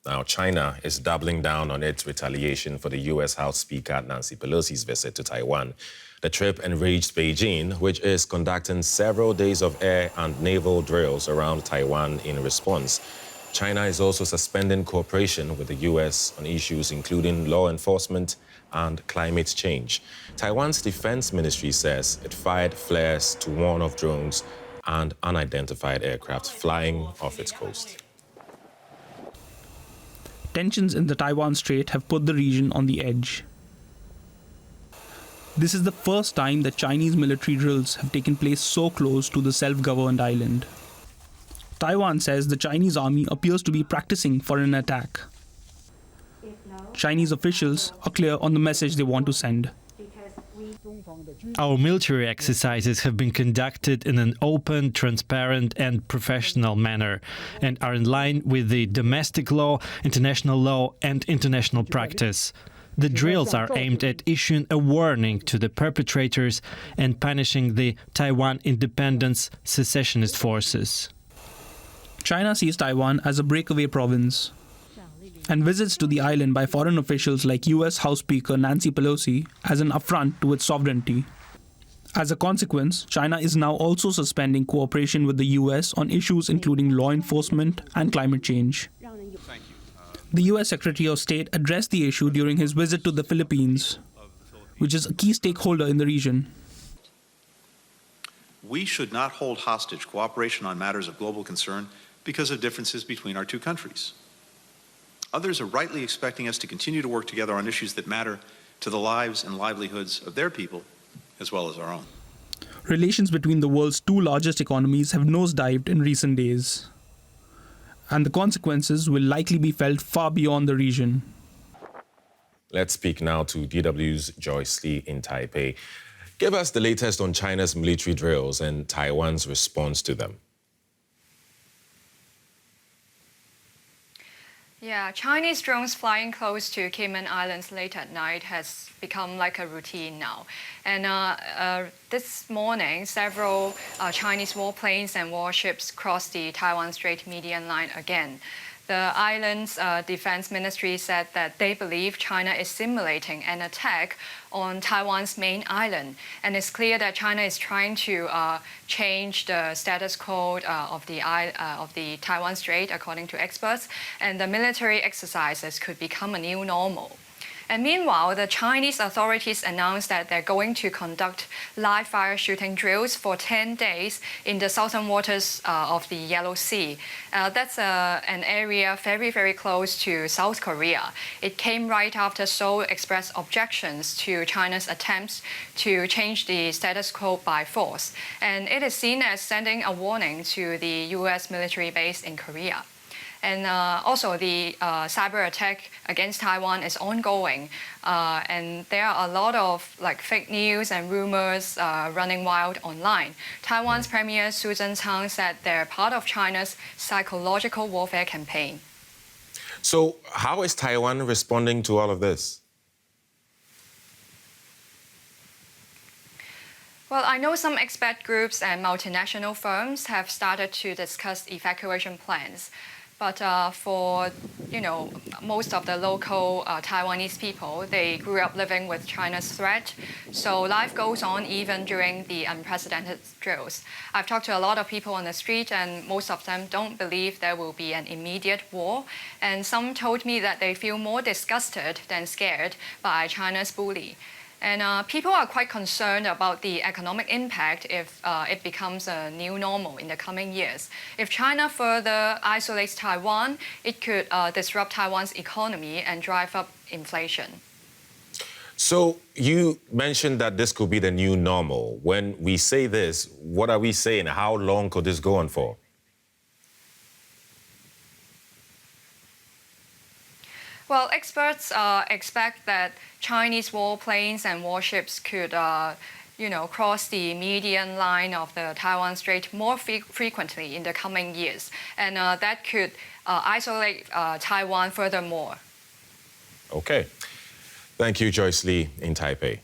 Now, China is doubling down on its retaliation for the U.S. House Speaker Nancy Pelosi's visit to Taiwan. The trip enraged Beijing, which is conducting several days of air and naval drills around Taiwan in response. China is also suspending cooperation with the U.S. on issues including law enforcement and climate change. Taiwan's defense ministry says it fired flares to warn of drones and unidentified aircraft flying off its coast. Tensions in the Taiwan Strait have put the region on the edge. This is the first time that Chinese military drills have taken place so close to the self-governed island. Taiwan says the Chinese army appears to be practicing for an attack. Chinese officials are clear on the message they want to send. Our military exercises have been conducted in an open, transparent and professional manner and are in line with the domestic law, international law and international practice. The drills are aimed at issuing a warning to the perpetrators and punishing the Taiwan independence secessionist forces. China sees Taiwan as a breakaway province, and visits to the island by foreign officials like U.S. House Speaker Nancy Pelosi as an affront to its sovereignty. As a consequence, China is now also suspending cooperation with the U.S. on issues including law enforcement and climate change. The U.S. Secretary of State addressed the issue during his visit to the Philippines, which is a key stakeholder in the region. We should not hold hostage cooperation on matters of global concern because of differences between our two countries. Others are rightly expecting us to continue to work together on issues that matter to the lives and livelihoods of their people, as well as our own. Relations between the world's two largest economies have nosedived in recent days, and the consequences will likely be felt far beyond the region. Let's speak now to DW's Joyce Lee in Taipei. Give us the latest on China's military drills and Taiwan's response to them. Yeah, Chinese drones flying close to Cayman Islands late at night has become like a routine now. And this morning, several Chinese warplanes and warships crossed the Taiwan Strait median line again. The island's defense ministry said that they believe China is simulating an attack on Taiwan's main island. And it's clear that China is trying to change the status quo of the Taiwan Strait, according to experts. And the military exercises could become a new normal. And meanwhile, the Chinese authorities announced that they're going to conduct live fire shooting drills for 10 days in the southern waters of the Yellow Sea. That's an area very, very close to South Korea. It came right after Seoul expressed objections to China's attempts to change the status quo by force. And it is seen as sending a warning to the U.S. military base in Korea. And also the cyber attack against Taiwan is ongoing. And there are a lot of fake news and rumors running wild online. Taiwan's Premier Susan Chang said they're part of China's psychological warfare campaign. So how is Taiwan responding to all of this? Well, I know some expat groups and multinational firms have started to discuss evacuation plans. But for, most of the local Taiwanese people, they grew up living with China's threat. So life goes on even during the unprecedented drills. I've talked to a lot of people on the street, and most of them don't believe there will be an immediate war. And some told me that they feel more disgusted than scared by China's bully. And people are quite concerned about the economic impact if it becomes a new normal in the coming years. If China further isolates Taiwan, it could disrupt Taiwan's economy and drive up inflation. So you mentioned that this could be the new normal. When we say this, what are we saying? How long could this go on for? Well, experts expect that Chinese warplanes and warships could, cross the median line of the Taiwan Strait more frequently in the coming years, and that could isolate Taiwan furthermore. Okay. Thank you, Joyce Lee in Taipei.